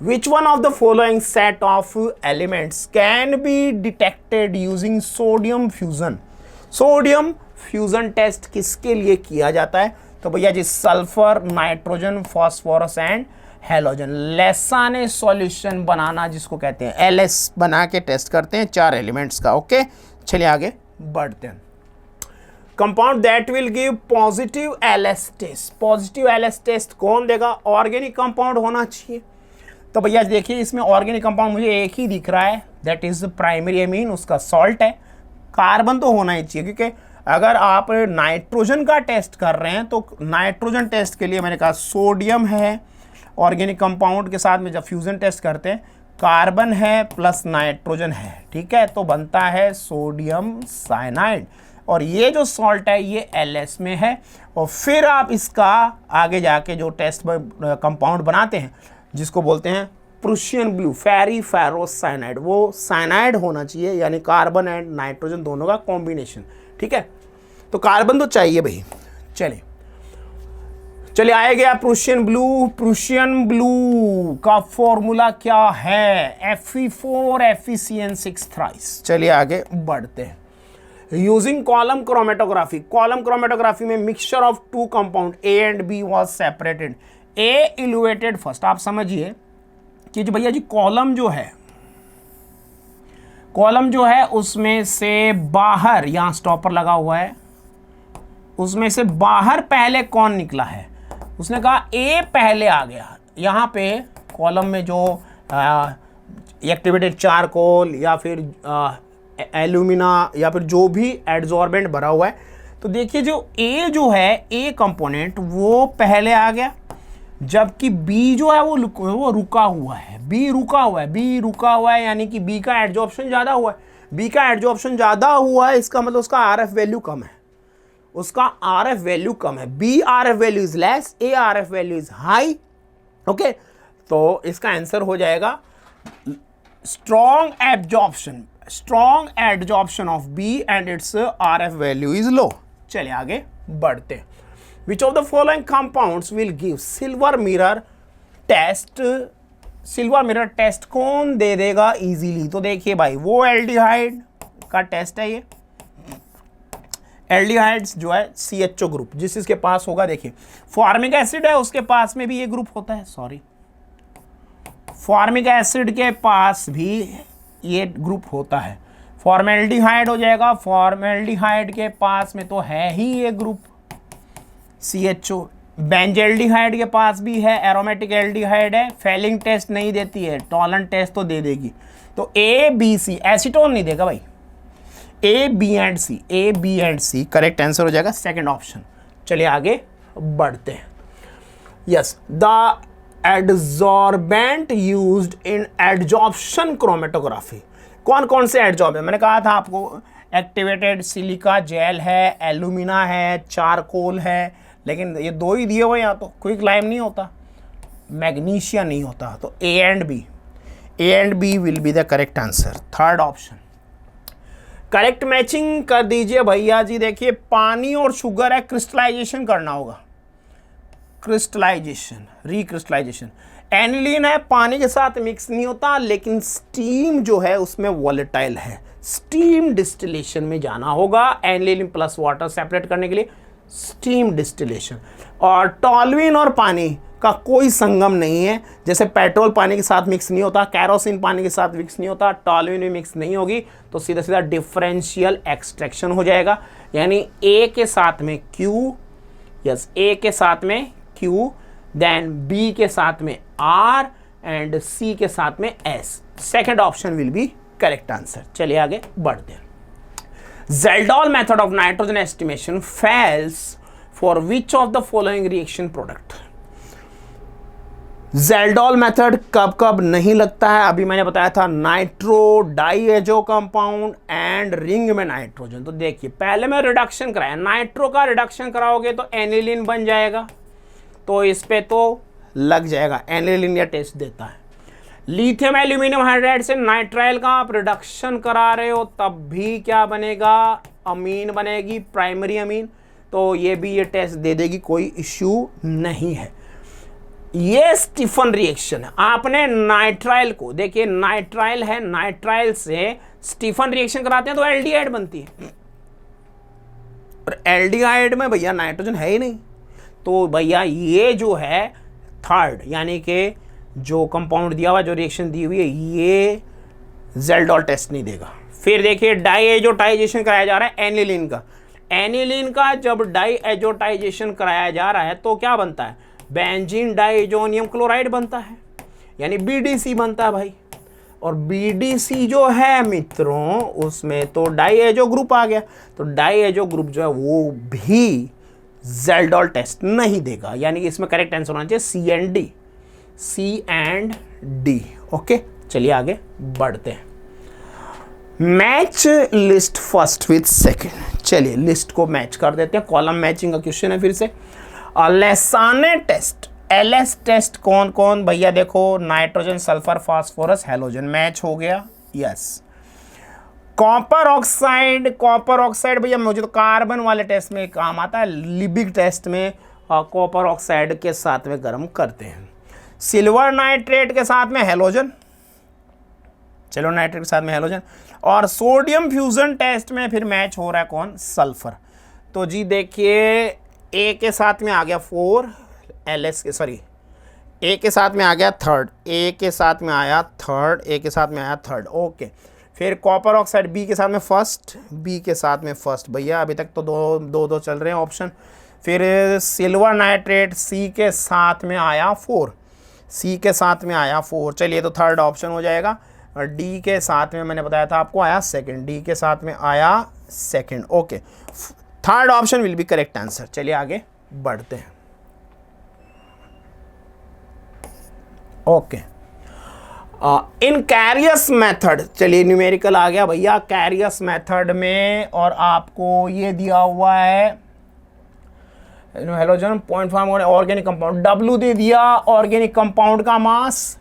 Which one of the following set of elements can be detected using sodium fusion. Sodium fusion test किसके लिए किया जाता है? तो भैया जी sulphur, nitrogen, phosphorus and halogen. Lassaigne solution बनाना जिसको कहते हैं, एलएस बना के टेस्ट करते हैं 4 एलिमेंट्स का। ओके, चलिए आगे बढ़ते हैं। Compound that will give positive LS test. Positive LS test कौन देगा? ऑर्गेनिक कंपाउंड होना चाहिए। तो भैया देखिए इसमें ऑर्गेनिक कंपाउंड मुझे एक ही दिख रहा है, दैट इज प्राइमरी एमीन, उसका सॉल्ट है। कार्बन तो होना ही चाहिए, क्योंकि अगर आप नाइट्रोजन का टेस्ट कर रहे हैं तो नाइट्रोजन टेस्ट के लिए मैंने कहा सोडियम है, ऑर्गेनिक कंपाउंड के साथ में जब फ्यूजन टेस्ट करते हैं कार्बन है प्लस नाइट्रोजन है, ठीक है, तो बनता है सोडियम साइनाइड। और ये जो सॉल्ट है ये एलएस में है। और फिर आप इसका आगे जाके जो टेस्ट कंपाउंड बनाते हैं जिसको बोलते हैं प्रूशियन ब्लू, फेरी फेरोस साइनाइड, वो साइनाइड होना चाहिए, यानी कार्बन एंड नाइट्रोजन दोनों का कॉम्बिनेशन, ठीक है। तो कार्बन तो चाहिए भाई। चलिए आया गया प्रूशियन ब्लू। प्रूशियन ब्लू का फॉर्मूला क्या है? Fe4 FeCN6 thrice. चलिए आगे बढ़ते हैं। Using column chromatography. Column chromatography में mixture of 2 compound A and B was separated. A eluted first. आप समझिए कि जो भैया जी कॉलम जो है उसमें से बाहर, यहाँ स्टॉपर लगा हुआ है, उसमें से बाहर पहले कौन निकला है? उसने कहा A पहले आ गया। यहाँ पे कॉलम में जो एक्टिवेटेड चारकोल या फिर एल्यूमिना या फिर जो भी एडजॉर्बेंट भरा हुआ है, तो देखिए जो A जो है, A कंपोनेंट वो पहले आ गया, जबकि B जो है वो रुका हुआ है। B रुका हुआ है यानी कि B का एडजॉर्प्शन ज़्यादा हुआ है। B का एडजॉर्प्शन ज़्यादा हुआ है, इसका मतलब उसका RF वैल्यू कम है, B RF value is less, A RF value is high. Okay, तो इसका आंसर हो जाएगा strong adsorption of B and it's RF value is low. चलिए आगे बढ़ते हैं। Which of the following compounds will give silver mirror test? Silver mirror test कौन दे देगा इजीली? तो देखिए भाई वो एल्डिहाइड का टेस्ट है, ये एल्डिहाइड्स जो है CHO ग्रुप जिसके पास होगा, देखिए फॉर्मिक एसिड है उसके पास में भी ये ग्रुप होता है, फॉर्मिक एसिड के पास भी ये ग्रुप होता है। फॉर्मेल्डिहाइड हो जाएगा, फॉर्मेल्डिहाइड के पास में तो है ही ये ग्रुप CHO। बेंजेल्डिहाइड के पास भी है, एरोमेटिक एल्डिहाइड है, फेलिंग टेस्ट नहीं देती है, टॉलन टेस्ट तो दे देगी। तो A B C, एसीटोन नहीं देगा भाई, A B and C correct answer हो जाएगा सेकंड ऑप्शन। चलिए आगे बढ़ते हैं। Yes, the adsorbent used in adsorption chromatography. कौन कौन से एडजॉर्ब है? मैंने कहा था आपको, एक्टिवेटेड सिलिका जेल है, एल्यूमिना है, चारकोल है, लेकिन ये 2 ही दिए हुए, यहाँ तो क्विक लाइम नहीं होता, मैग्नीशिया नहीं होता, तो A and B will be the correct answer, third option. Correct matching कर दीजिए भैया जी। देखिए पानी और शुगर है, क्रिस्टलाइजेशन करना होगा, रिक्रिस्टलाइजेशन। एनिलीन है, पानी के साथ मिक्स नहीं होता, लेकिन स्टीम जो है उसमें वॉलेटाइल है, स्टीम डिस्टिलेशन में जाना होगा एनिलीन प्लस वाटर सेपरेट करने के लिए, स्टीम डिस्टिलेशन। और टॉल्यूइन और पानी का कोई संगम नहीं है, जैसे पेट्रोल पानी के साथ मिक्स नहीं होता, कैरोसिन पानी के साथ मिक्स नहीं होता, टॉल्यूइन भी मिक्स नहीं होगी, तो सीधा सीधा डिफरेंशियल एक्सट्रैक्शन हो जाएगा, यानी A के साथ में Q, यस A के साथ में Q, देन B के साथ में R एंड C के साथ में S। Second option will be correct answer. चलिए आगे बढ़ते हैं। Zeldol method of nitrogen estimation fails for which of the following reaction product? Zeldol method कब कब नहीं लगता है? अभी मैंने बताया था नाइट्रो डाइएजो कंपाउंड एंड रिंग में नाइट्रोजन। तो देखिए पहले मैं रिडक्शन कराया, नाइट्रो का रिडक्शन कराओगे तो एनिलीन बन जाएगा, तो इस पे तो लग जाएगा, एनिलीन या टेस्ट देता है। लिथियम एल्यूमिनियम हाइड्राइड से नाइट्राइल का आप रिडक्शन करा रहे हो तब भी क्या बनेगा, अमीन बनेगी, प्राइमरी अमीन। तो ये भी ये टेस्ट दे देगी, कोई इश्यू नहीं है। ये स्टीफन रिएक्शन है। आपने नाइट्राइल को देखिए, नाइट्राइल है, नाइट्राइल से स्टीफन रिएक्शन कराते हैं तो एल्डिहाइड बनती है, और एल्डिहाइड में भैया नाइट्रोजन है ही नहीं। तो भैया ये जो है थर्ड, यानी कि जो कंपाउंड दिया हुआ, जो रिएक्शन दी हुई है, ये ज़ेल्डोल टेस्ट नहीं देगा। फिर देखिए डाईएजोटाइजेशन कराया जा रहा है एनिलीन का। एनिलीन का जब डाईएजोटाइजेशन कराया जा रहा है तो क्या बनता है, बेंजीन डाइजोनियम क्लोराइड बनता है, यानी बीडीसी बनता है भाई। और बीडीसी जो है मित्रों, उसमें तो डाईएजो ग्रुप आ गया, तो डाईएजो ग्रुप जो है वो भी ज़ेल्डोल टेस्ट नहीं देगा, यानी कि इसमें करेक्ट आंसर होना चाहिए C and D, C and D. Okay, चलिए आगे बढ़ते हैं। Match list first with second. चलिए लिस्ट को मैच कर देते हैं, कॉलम मैचिंग का क्वेश्चन है फिर से। लेसाने टेस्ट, एलएस टेस्ट कौन कौन भैया, देखो nitrogen, sulphur, phosphorus, halogen, match हो गया, yes. Copper oxide, copper oxide भैया मुझे तो कार्बन वाले टेस्ट में काम आता है, लिबिक टेस्ट में कॉपर ऑक्साइड के साथ में गर्म करते हैं। सिल्वर नाइट्रेट के साथ में हैलोजन, सिल्वर नाइट्रेट के साथ में हैलोजन। और सोडियम फ्यूजन टेस्ट में फिर मैच हो रहा है कौन, सल्फर। तो जी देखिए ए के साथ में आ गया 4, एलएस के, सॉरी ए के साथ में आ गया थर्ड, ए के साथ में आया थर्ड, ए के साथ में आया थर्ड, ओके। फिर कॉपर ऑक्साइड बी के साथ में फर्स्ट, बी के साथ में फर्स्ट, भैया अभी तक तो दो चल रहे हैं ऑप्शन। फिर सिल्वर नाइट्रेट सी के साथ में आया 4, सी के साथ में आया 4, चलिए तो थर्ड ऑप्शन हो जाएगा। और डी के साथ में मैंने बताया था आपको आया सेकंड, डी के साथ में आया second, okay. Third option will be correct answer. चलिए आगे बढ़ते हैं, ओके। इन कैरियस मेथड, चलिए न्यूमेरिकल आ गया भैया कैरियस मेथड में, और आपको ये दिया हुआ है halogen point form organic compound, W दे दिया ऑर्गेनिक कंपाउंड का मास,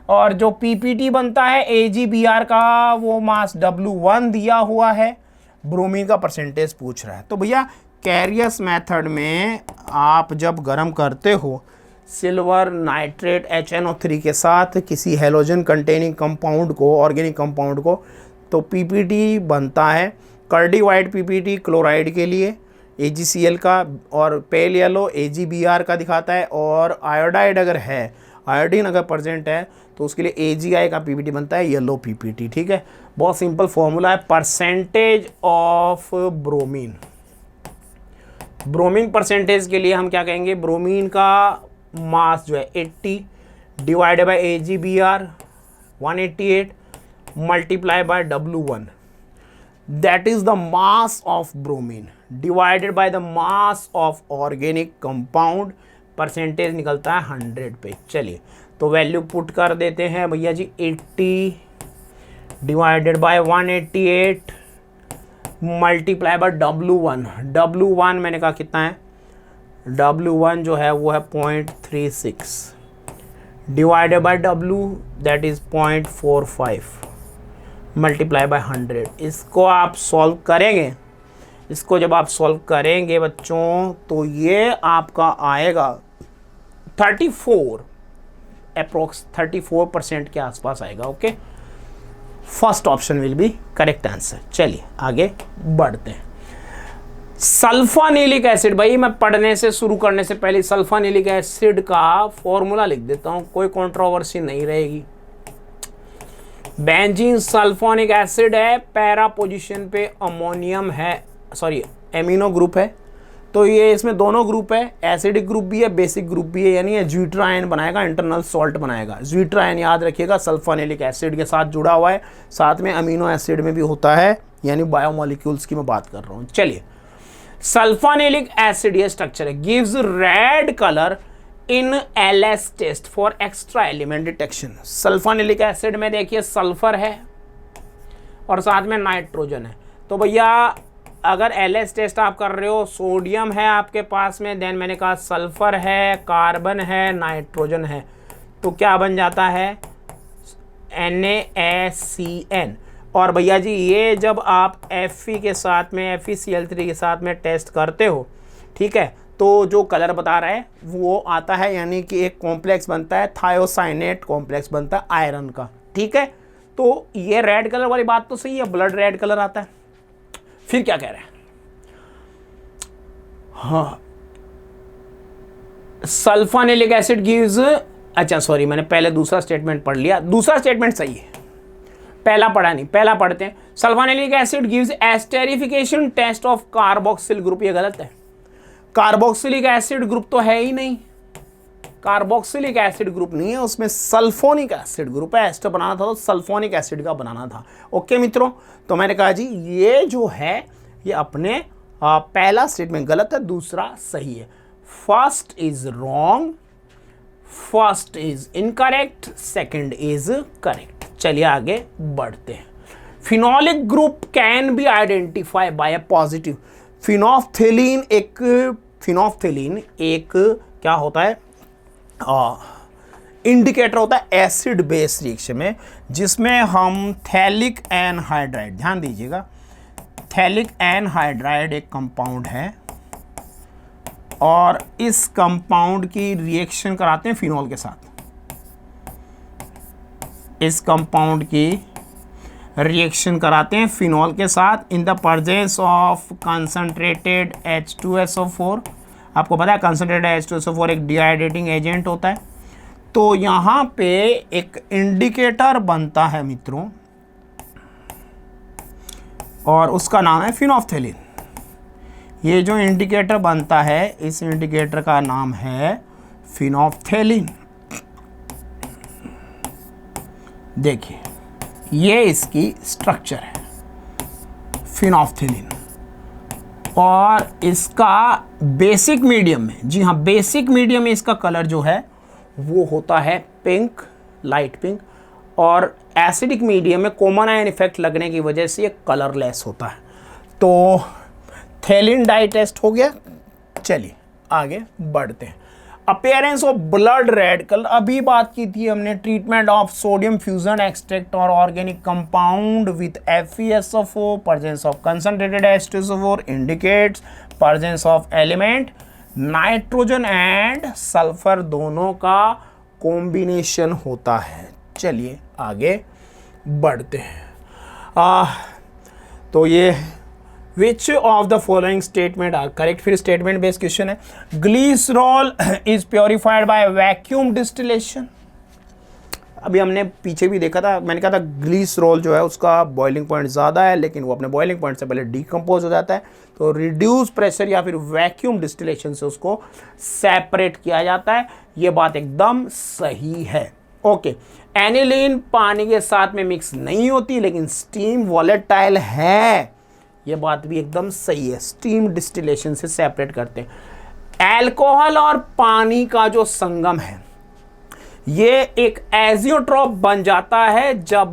और जो पीपीटी बनता है एजीबीआर का वो मास W1 दिया हुआ है, ब्रोमीन का परसेंटेज पूछ रहा है। तो भैया कैरियस मेथड में आप जब गर्म करते हो सिल्वर नाइट्रेट HNO3 के साथ किसी हेलोजन कंटेनिंग कंपाउंड को, ऑर्गेनिक कंपाउंड को, तो पीपीटी बनता है। कर्डी वाइट पीपीटी क्लोराइड के लिए AgCl का, और पेल येलो AgBr का दिखाता है, और आयोडाइड अगर है, आयोडीन अगर प्रेजेंट है तो उसके लिए AgI का पीपीटी बनता है, येलो पीपीटी, ठीक है। बहुत सिंपल फॉर्मूला है, percentage of bromine. Bromine percentage के लिए हम क्या कहेंगे, ब्रोमीन का मास जो है 80 divided by AgBr 188 multiply by W1, that is the mass of bromine divided by the mass of organic compound, percentage निकलता है 100 पे। चलिए तो वैल्यू पुट कर देते हैं भैया जी, 80 divided by 188 multiply by W1, W1 मैंने कहा कितना है, W1 जो है वो है 0.36 divided by W that is 0.45 multiply by 100। इसको आप सॉल्व करेंगे, इसको जब आप सॉल्व करेंगे बच्चों तो ये आपका आएगा 34, अप्रोक्स 34% के आसपास आएगा, okay. First option will be correct answer. चलिए आगे बढ़ते हैं। सल्फानिलिक एसिड, भाई मैं पढ़ने से शुरू करने से पहले सल्फानिलिक एसिड का फॉर्मूला लिख देता हूं, कोई कंट्रोवर्सी नहीं रहेगी। बेंजीन सल्फोनिक एसिड है, पैरा पोजीशन पे अमोनियम है, सॉरी एमिनो ग्रुप है, तो ये इसमें दोनों ग्रुप है, एसिडिक ग्रुप भी है, बेसिक ग्रुप भी है, यानी ये ज्यूट्रायन बनाएगा, इंटरनल सॉल्ट बनाएगा। ज्यूट्रायन याद रखिएगा सल्फानिलिक एसिड के साथ जुड़ा हुआ है, साथ में अमीनो एसिड में भी होता है, यानी बायोमोलिक्यूल्स की मैं बात कर रहा हूँ। चलिए सल्फानिलिक एसिड ये स्ट्रक्चर है, gives red colour in LS test for extra element detection. Sulfanilic acid में देखिए सल्फर है और साथ में नाइट्रोजन है, तो भैया अगर एलएस टेस्ट आप कर रहे हो, सोडियम है आपके पास में, देन मैंने कहा सल्फर है, कार्बन है, नाइट्रोजन है, तो क्या बन जाता है NaCN। और भैया जी ये जब आप Fe के साथ में FeCl3 के साथ में टेस्ट करते हो, ठीक है, तो जो कलर बता रहा है वो आता है, यानी कि एक कॉम्प्लेक्स बनता है, थायोसाइनेट कॉम्प्लेक्स बनता है आयरन का, ठीक है। तो ये रेड कलर वाली बात तो सही है, ब्लड रेड कलर आता है। फिर क्या कह रहे हैं, हाँ, सल्फोनिलिक एसिड गिव्स, अच्छा सॉरी मैंने पहले दूसरा स्टेटमेंट पढ़ लिया, दूसरा स्टेटमेंट सही है, पहला पढ़ा नहीं, पहला पढ़ते हैं। Sulphanilic acid gives esterification test of carboxyl group, ये गलत है। कार्बोक्सिलिक एसिड ग्रुप तो है ही नहीं, कार्बोक्सिलिक एसिड ग्रुप नहीं है, उसमें सल्फोनिक एसिड ग्रुप है। एस्टर बनाना था तो सल्फोनिक एसिड का बनाना था। ओके मित्रों, तो मैंने कहा जी ये जो है ये अपने पहला स्टेटमेंट गलत है, दूसरा सही है। First is wrong, first is incorrect, second is correct. चलिए आगे बढ़ते हैं। Phenolic group can be identify by a positive. Phenolphthalein एक क्या होता है, इंडिकेटर होता है एसिड बेस रिएक्शन में, जिसमें हम थैलिक एनहाइड्राइड, ध्यान दीजिएगा, थैलिक एनहाइड्राइड एक कंपाउंड है और इस कंपाउंड की रिएक्शन कराते हैं फिनॉल के साथ। इस कंपाउंड की रिएक्शन कराते हैं फिनॉल के साथ in the presence of concentrated H2SO4। आपको पता है कंसंट्रेटेड H2SO4 एक डिहाइड्रेटिंग एजेंट होता है। तो यहाँ पे एक इंडिकेटर बनता है मित्रों और उसका नाम है फिनोफ्थेलीन। ये जो इंडिकेटर बनता है इस इंडिकेटर का नाम है फिनोफ्थेलीन। देखिए ये इसकी स्ट्रक्चर है फिनोफ्थेलीन, और इसका बेसिक मीडियम में, जी हाँ बेसिक मीडियम में इसका कलर जो है वो होता है पिंक, लाइट पिंक, और एसिडिक मीडियम में कॉमन आयन इफेक्ट लगने की वजह से ये कलरलेस होता है। तो थेलिन डाई टेस्ट हो गया। चलिए आगे बढ़ते हैं। Appearance of blood red colour, अभी बात की थी हमने, treatment of sodium fusion extract और organic compound with FeSO4, presence of concentrated H2SO4 indicates presence of element nitrogen and sulphur, दोनों का कॉम्बिनेशन होता है। चलिए आगे बढ़ते हैं। तो ये which of the following statement are correct. फिर स्टेटमेंट बेस्ड क्वेश्चन है। Glycerol is purified by vacuum distillation. अभी हमने पीछे भी देखा था, मैंने कहा था ग्लिसरॉल जो है उसका बॉइलिंग पॉइंट ज़्यादा है, लेकिन वो अपने बॉइलिंग पॉइंट से पहले डिकम्पोज हो जाता है। तो रिड्यूस प्रेशर या फिर वैक्यूम डिस्टिलेशन से उसको सेपरेट किया जाता है। ये बात एकदम सही है। ओके, एनिलीन पानी के साथ में मिक्स नहीं होती, लेकिन स्टीम वॉलेटाइल है, ये बात भी एकदम सही है। स्टीम डिस्टिलेशन से सेपरेट करते हैं। अल्कोहल और पानी का जो संगम है ये एक एजियोट्रॉप बन जाता है जब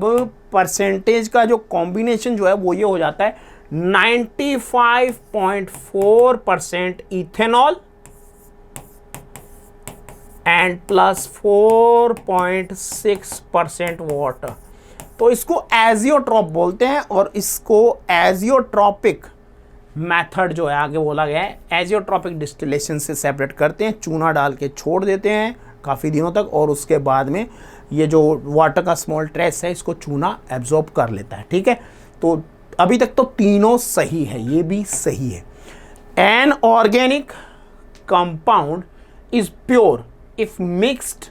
परसेंटेज का जो कॉम्बिनेशन जो है वो ये हो जाता है 95.4% इथेनॉल एंड प्लस 4.6% वाटर। तो इसको एजियोट्रॉप बोलते हैं और इसको एजियोट्रॉपिक मेथड जो है आगे बोला गया है, एजियोट्रॉपिक डिस्टिलेशन से सेपरेट करते हैं, चूना डाल के छोड़ देते हैं काफ़ी दिनों तक, और उसके बाद में ये जो वाटर का स्मॉल ट्रेस है इसको चूना एब्जॉर्ब कर लेता है। ठीक है, तो अभी तक तो तीनों सही है, ये भी सही है। An organic compound is pure if mixed,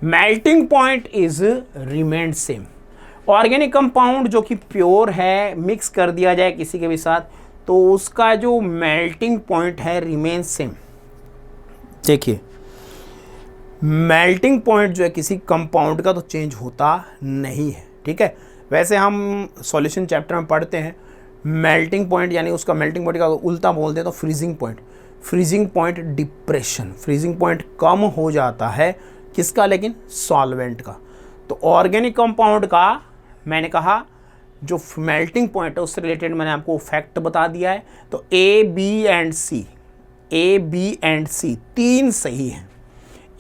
melting point is remained same. Organic compound जो कि प्योर है, मिक्स कर दिया जाए किसी के भी साथ तो उसका जो मेल्टिंग पॉइंट है रिमेन सेम। देखिए मेल्टिंग पॉइंट जो है किसी कंपाउंड का तो चेंज होता नहीं है। ठीक है, वैसे हम सॉल्यूशन चैप्टर में पढ़ते हैं मेल्टिंग पॉइंट, यानी उसका मेल्टिंग पॉइंट का उल्टा बोलते हैं तो freezing point. Freezing point depression, freezing point कम हो जाता है किसका, लेकिन सॉल्वेंट का। तो ऑर्गेनिक कंपाउंड का मैंने कहा जो मेल्टिंग पॉइंट है उससे रिलेटेड मैंने आपको फैक्ट बता दिया है। तो ए बी एंड सी तीन सही है।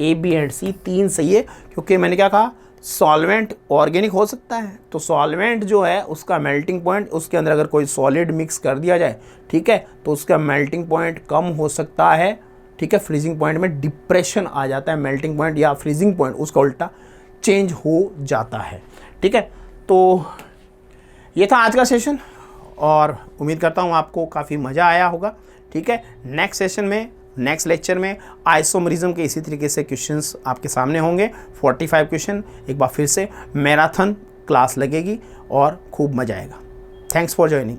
ए बी एंड सी तीन सही है, क्योंकि मैंने क्या कहा सॉल्वेंट ऑर्गेनिक हो सकता है, तो सॉल्वेंट जो है उसका मेल्टिंग पॉइंट, उसके अंदर अगर कोई सॉलिड मिक्स कर दिया जाए, ठीक है, तो उसका मेल्टिंग पॉइंट कम हो सकता है, ठीक है। फ्रीजिंग पॉइंट में डिप्रेशन आ जाता है, मेल्टिंग पॉइंट या फ्रीजिंग पॉइंट उसका उल्टा चेंज हो जाता है, ठीक है। तो ये था आज का सेशन और उम्मीद करता हूँ आपको काफ़ी मज़ा आया होगा, ठीक है। नेक्स्ट सेशन में, नेक्स्ट लेक्चर में आइसोमरिज्म के इसी तरीके से क्वेश्चंस आपके सामने होंगे, 45 क्वेश्चन। एक बार फिर से मैराथन क्लास लगेगी और खूब मज़ा आएगा। Thanks for joining.